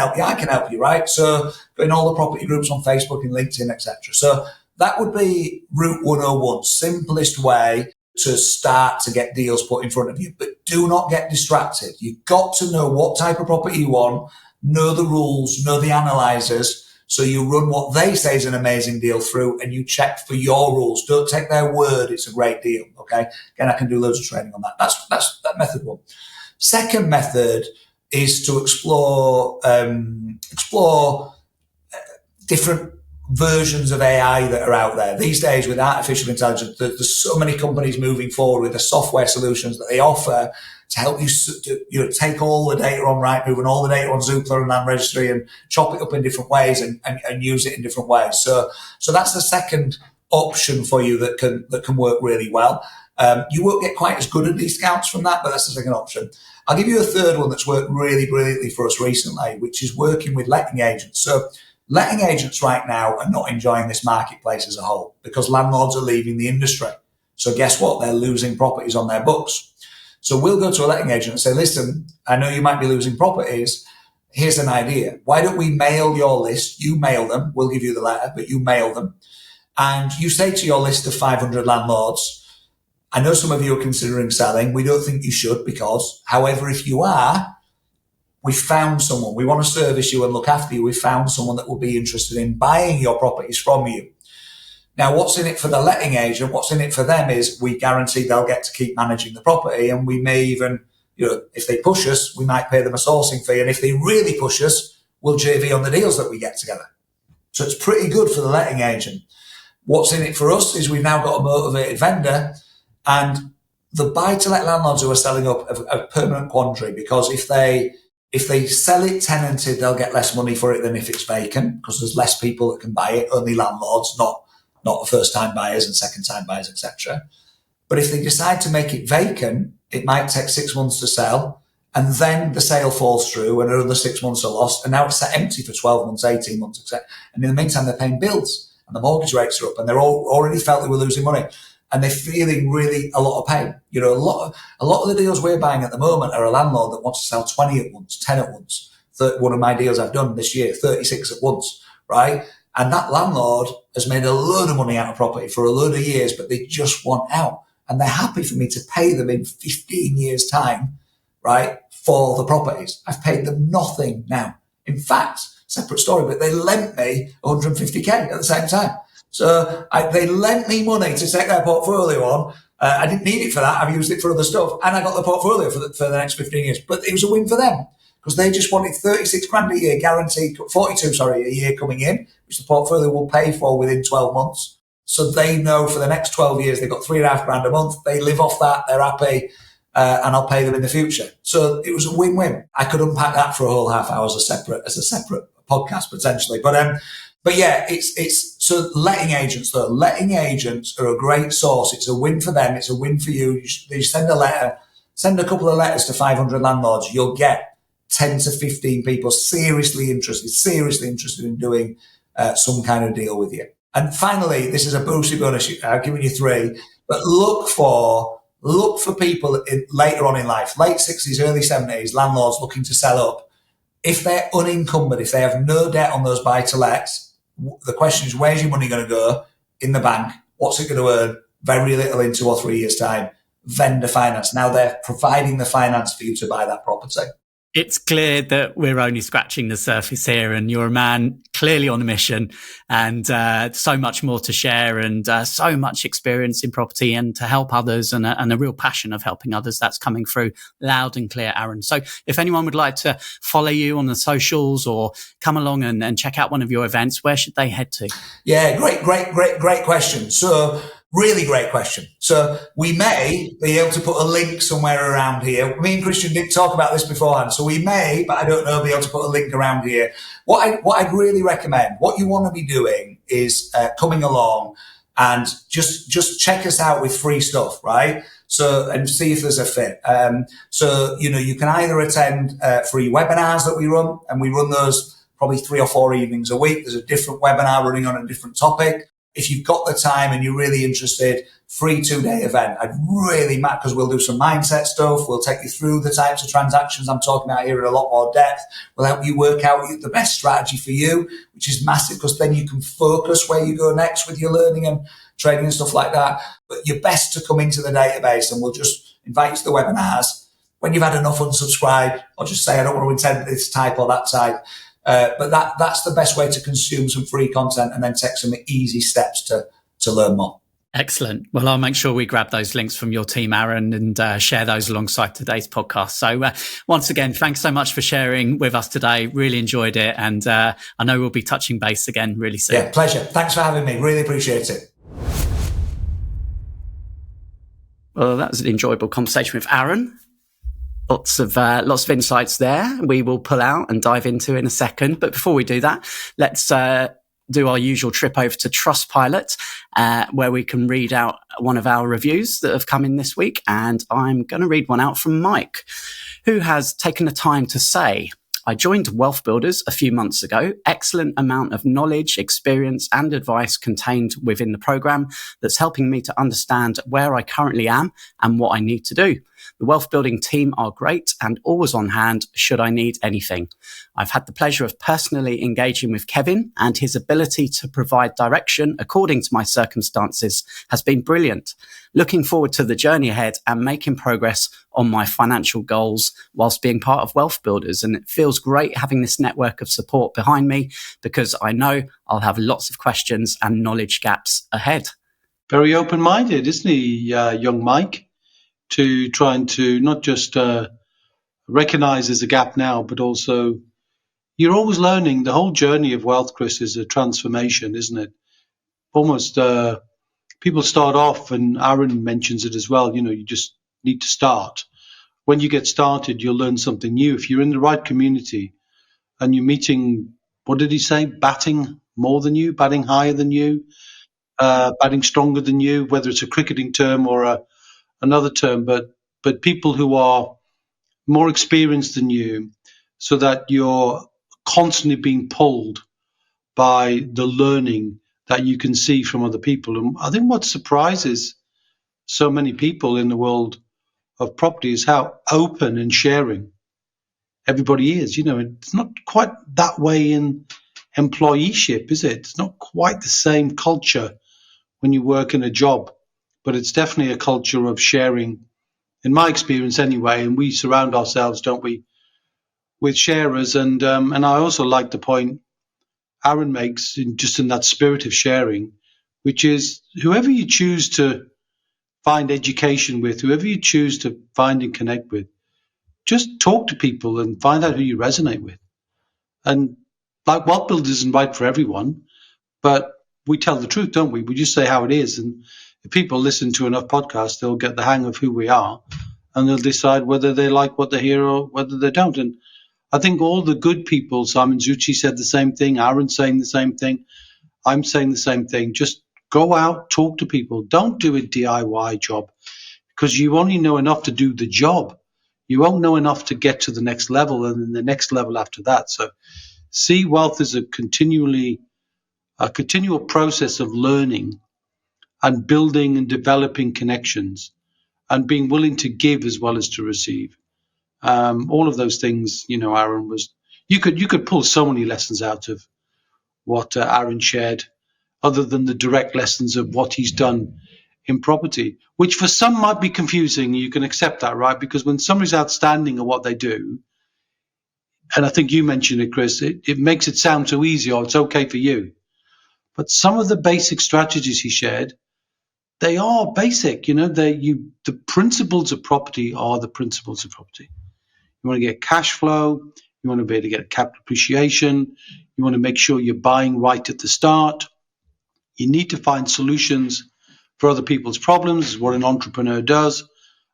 S1: help you, right? So go in all the property groups on Facebook and LinkedIn, etc. So that would be route 101, simplest way to start to get deals put in front of you. But do not get distracted. You've got to know what type of property you want, know the rules, know the analyzers. So you run what they say is an amazing deal through and you check for your rules. Don't take their word. It's a great deal. Okay. Again, I can do loads of training on that. That's that method 1. Second method is to explore different versions of AI that are out there. These days with artificial intelligence, there's so many companies moving forward with the software solutions that they offer to help you to take all the data on Rightmove and all the data on Zoopla and Land Registry and chop it up in different ways and use it in different ways. So that's the second option for you that can work really well. You won't get quite as good at discounts from that, but that's the second option. I'll give you a third one that's worked really brilliantly for us recently, which is working with letting agents. So letting agents right now are not enjoying this marketplace as a whole because landlords are leaving the industry. So guess what? They're losing properties on their books. So we'll go to a letting agent and say, listen, I know you might be losing properties. Here's an idea. Why don't we mail your list? You mail them. We'll give you the letter, but you mail them. And you say to your list of 500 landlords, I know some of you are considering selling. We don't think you should because, however, if you are, we found someone. We want to service you and look after you. We found someone that will be interested in buying your properties from you. Now, what's in it for the letting agent? What's in it for them is we guarantee they'll get to keep managing the property. And we may even, if they push us, we might pay them a sourcing fee. And if they really push us, we'll JV on the deals that we get together. So it's pretty good for the letting agent. What's in it for us is we've now got a motivated vendor, and the buy-to-let landlords who are selling up a permanent quandary because if they sell it tenanted, they'll get less money for it than if it's vacant because there's less people that can buy it, only landlords, not first-time buyers and second-time buyers, etc. But if they decide to make it vacant, it might take 6 months to sell, and then the sale falls through and another 6 months are lost, and now it's sat empty for 12 months, 18 months, etc. And in the meantime, they're paying bills and the mortgage rates are up and they're already felt they were losing money. And they're feeling really a lot of pain. A lot of the deals we're buying at the moment are a landlord that wants to sell 20 at once, 10 at once. One of my deals I've done this year, 36 at once, right? And that landlord has made a load of money out of property for a load of years, but they just want out. And they're happy for me to pay them in 15 years' time, right, for the properties. I've paid them nothing now. In fact, separate story, but they lent me 150k at the same time. So they lent me money to take their portfolio on. I didn't need it for that. I've used it for other stuff. And I got the portfolio for the next 15 years. But it was a win for them because they just wanted 36 grand a year guaranteed, 42, a year coming in, which the portfolio will pay for within 12 months. So they know for the next 12 years, they've got 3.5 grand a month. They live off that. They're happy. And I'll pay them in the future. So it was a win-win. I could unpack that for a whole half hour as a separate podcast potentially. But yeah, it's so letting agents are a great source. It's a win for them. It's a win for you. You send a couple of letters to 500 landlords. You'll get 10 to 15 people seriously interested in doing some kind of deal with you. And finally, this is a boosty bonus. I've given you 3, but look for look for people later on in life, late 60s, early 70s, landlords looking to sell up. If they're unencumbered, if they have no debt on those buy-to-lets, the question is, where's your money going to go? In the bank. What's it going to earn? Very little in 2 or 3 years' time. Vendor finance. Now they're providing the finance for you to buy that property.
S2: It's clear that we're only scratching the surface here, and you're a man clearly on a mission, and so much more to share, and so much experience in property and to help others, and a real passion of helping others. That's coming through loud and clear, Aran. So if anyone would like to follow you on the socials or come along and check out one of your events, where should they head to?
S1: Yeah, great question. So really great question. So we may be able to put a link somewhere around here. Me and Christian didn't talk about this beforehand, so we may, but I don't know, be able to put a link around here. What I'd really recommend, what you want to be doing is coming along and just check us out with free stuff, right? So, and see if there's a fit. So, you can either attend free webinars that we run, and we run those probably 3 or 4 evenings a week. There's a different webinar running on a different topic. If you've got the time and you're really interested, free 2-day event. I'd really, Matt, because we'll do some mindset stuff. We'll take you through the types of transactions I'm talking about here in a lot more depth. We'll help you work out the best strategy for you, which is massive, because then you can focus where you go next with your learning and training and stuff like that. But you're best to come into the database, and we'll just invite you to the webinars. When you've had enough, unsubscribe, or just say, I don't want to attend this type or that type. But that's the best way to consume some free content and then take some easy steps to learn more.
S2: Excellent. Well, I'll make sure we grab those links from your team, Aran, and share those alongside today's podcast. So once again, thanks so much for sharing with us today. Really enjoyed it. And I know we'll be touching base again really soon.
S1: Yeah, pleasure. Thanks for having me. Really appreciate it.
S2: Well, that was an enjoyable conversation with Aran. Lots of insights there we will pull out and dive into in a second. But before we do that, let's do our usual trip over to Trustpilot, where we can read out one of our reviews that have come in this week. And I'm going to read one out from Mike, who has taken the time to say, I joined WealthBuilders a few months ago. Excellent amount of knowledge, experience and advice contained within the program that's helping me to understand where I currently am and what I need to do. The wealth building team are great and always on hand should I need anything. I've had the pleasure of personally engaging with Kevin, and his ability to provide direction according to my circumstances has been brilliant. Looking forward to the journey ahead and making progress on my financial goals whilst being part of WealthBuilders. And it feels great having this network of support behind me, because I know I'll have lots of questions and knowledge gaps ahead.
S3: Very open-minded, isn't he, young Mike? To trying to not just recognize there's a gap now, but also you're always learning. The whole journey of wealth, Chris, is a transformation, isn't it? Almost people start off, and Aran mentions it as well, you just need to start. When you get started, you'll learn something new. If you're in the right community and you're meeting, what did he say, batting more than you, batting higher than you, batting stronger than you, whether it's a cricketing term or another term, but people who are more experienced than you, so that you're constantly being pulled by the learning that you can see from other people. And I think what surprises so many people in the world of property is how open and sharing everybody is. It's not quite that way in employeeship, is it? It's not quite the same culture when you work in a job. But it's definitely a culture of sharing, in my experience anyway, and we surround ourselves, don't we, with sharers. And I also like the point Aran makes, just in that spirit of sharing, which is whoever you choose to find education with, whoever you choose to find and connect with, just talk to people and find out who you resonate with. And like WealthBuilders isn't right for everyone, but we tell the truth, don't we? We just say how it is. And if people listen to enough podcasts, they'll get the hang of who we are, and they'll decide whether they like what they hear or whether they don't. And I think all the good people, Simon Zucci said the same thing, Aran's saying the same thing, I'm saying the same thing. Just go out, talk to people. Don't do a DIY job, because you only know enough to do the job. You won't know enough to get to the next level and then the next level after that. So see wealth as a continual process of learning and building and developing connections and being willing to give as well as to receive. All of those things, Aran you could pull so many lessons out of what Aran shared, other than the direct lessons of what he's done in property, which for some might be confusing. You can accept that, right? Because when somebody's outstanding at what they do, and I think you mentioned it, Chris, it makes it sound so easy, or it's okay for you. But some of the basic strategies he shared, they are basic. The principles of property are the principles of property. You want to get cash flow. You want to be able to get capital appreciation. You want to make sure you're buying right at the start. You need to find solutions for other people's problems, is what an entrepreneur does.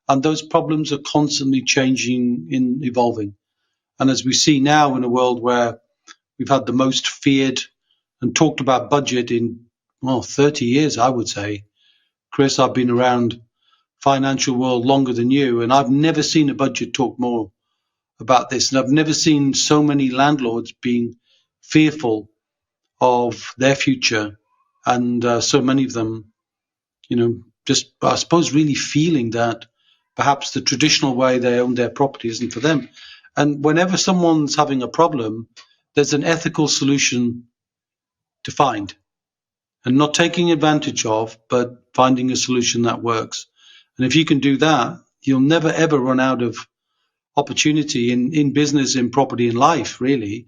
S3: And those problems are constantly changing and evolving. And as we see now in a world where we've had the most feared and talked about budget in, 30 years, I would say. Chris, I've been around financial world longer than you, and I've never seen a budget talk more about this. And I've never seen so many landlords being fearful of their future, and so many of them, just, I suppose, really feeling that perhaps the traditional way they own their property isn't for them. And whenever someone's having a problem, there's an ethical solution to find, and not taking advantage of, but finding a solution that works. And if you can do that, you'll never, ever run out of opportunity in business, in property, in life, really,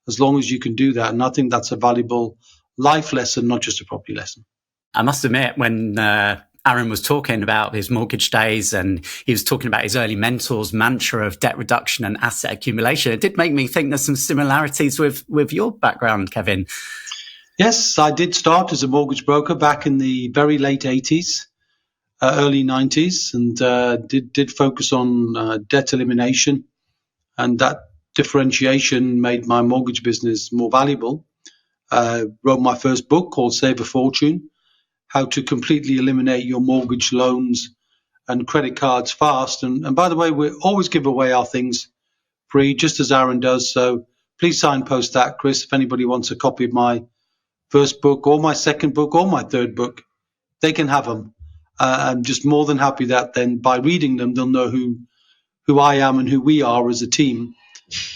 S3: as long as you can do that. And I think that's a valuable life lesson, not just a property lesson.
S2: I must admit, when Aran was talking about his mortgage days and he was talking about his early mentors' mantra of debt reduction and asset accumulation, it did make me think there's some similarities with your background, Kevin.
S3: Yes, I did start as a mortgage broker back in the very late 80s, early 90s, and did focus on debt elimination. And that differentiation made my mortgage business more valuable. Wrote my first book called Save a Fortune, How to Completely Eliminate Your Mortgage Loans and Credit Cards Fast. And by the way, we always give away our things free, just as Aran does. So please signpost that, Chris, if anybody wants a copy of my first book or my second book or my third book, they can have them. I'm just more than happy that then by reading them, they'll know who I am and who we are as a team.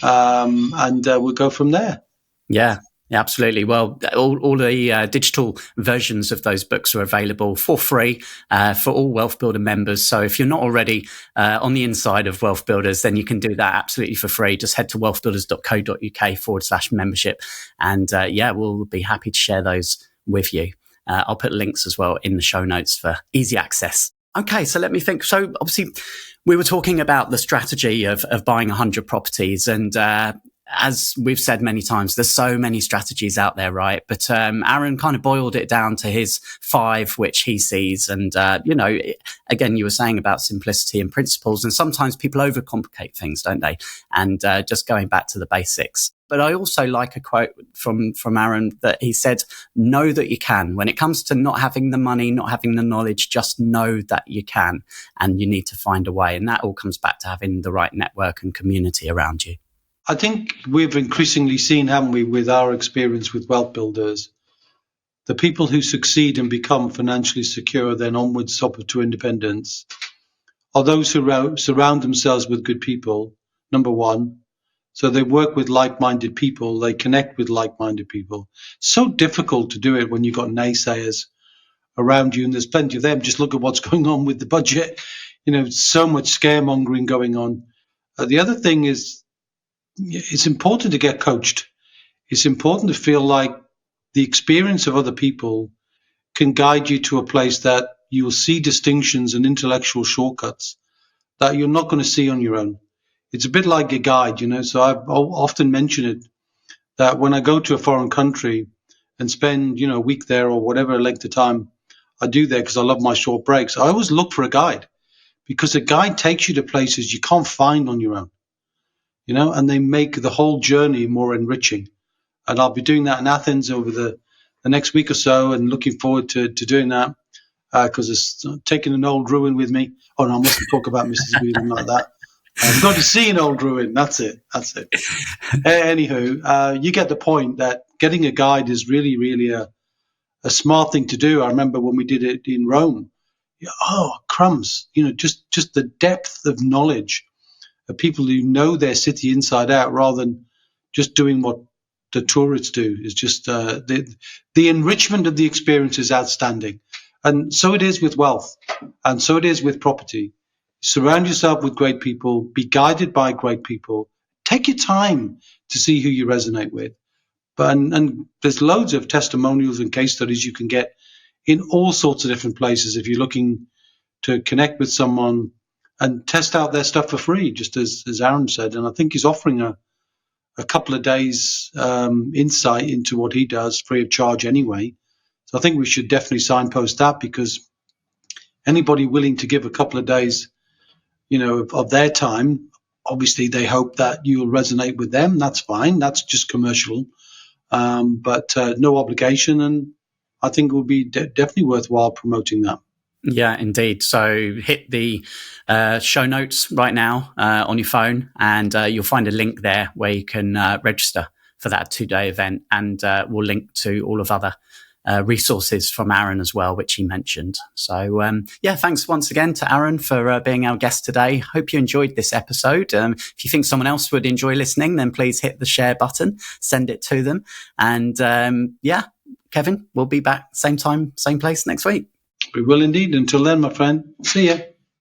S3: And we'll go from there.
S2: Yeah, absolutely. Well, all the digital versions of those books are available for free for all Wealth Builder members. So if you're not already on the inside of Wealth Builders, then you can do that absolutely for free. Just head to wealthbuilders.co.uk/membership. And we'll be happy to share those with you. I'll put links as well in the show notes for easy access. Okay, so let me think. So obviously, we were talking about the strategy of buying 100 properties, and as we've said many times, there's so many strategies out there, right? But Aran kind of boiled it down to his 5, which he sees. And, again, you were saying about simplicity and principles, and sometimes people overcomplicate things, don't they? And just going back to the basics. But I also like a quote from Aran that he said, know that you can. When it comes to not having the money, not having the knowledge, just know that you can, and you need to find a way. And that all comes back to having the right network and community around you.
S3: I think we've increasingly seen, haven't we, with our experience with Wealth Builders, the people who succeed and become financially secure, then onwards up to independence, are those who surround themselves with good people, number one. So they work with like-minded people, they connect with like-minded people. So difficult to do it when you've got naysayers around you, and there's plenty of them. Just look at what's going on with the budget. So much scaremongering going on. The other thing is, it's important to get coached. It's important to feel like the experience of other people can guide you to a place that you will see distinctions and intellectual shortcuts that you're not going to see on your own. It's a bit like a guide, so I've often mentioned it, that when I go to a foreign country and spend, a week there or whatever length of time I do there, because I love my short breaks, I always look for a guide, because a guide takes you to places you can't find on your own, and they make the whole journey more enriching. And I'll be doing that in Athens over the next week or so, and looking forward to doing that, because it's taking an old ruin with me. Oh, no, I mustn't talk about Mrs. Whelan like that. I've got to see an old ruin. That's it. Anywho, you get the point that getting a guide is really, really a smart thing to do. I remember when we did it in Rome, oh, crumbs, just the depth of knowledge of people who know their city inside out rather than just doing what the tourists do is just the enrichment of the experience is outstanding. And so it is with wealth, and so it is with property. Surround yourself with great people, be guided by great people, take your time to see who you resonate with. And there's loads of testimonials and case studies you can get in all sorts of different places if you're looking to connect with someone and test out their stuff for free, just as Aran said. And I think he's offering a couple of days insight into what he does free of charge anyway. So I think we should definitely signpost that, because anybody willing to give a couple of days, of their time, obviously they hope that you'll resonate with them. That's fine. That's just commercial, but no obligation. And I think it would be definitely worthwhile promoting that.
S2: Yeah, indeed. So hit the show notes right now on your phone, and you'll find a link there where you can register for that 2-day event. And we'll link to all of other resources from Aran as well, which he mentioned. So, thanks once again to Aran for being our guest today. Hope you enjoyed this episode. If you think someone else would enjoy listening, then please hit the share button, send it to them. And Kevin, we'll be back same time, same place next week.
S3: We will indeed. Until then, my friend, see ya.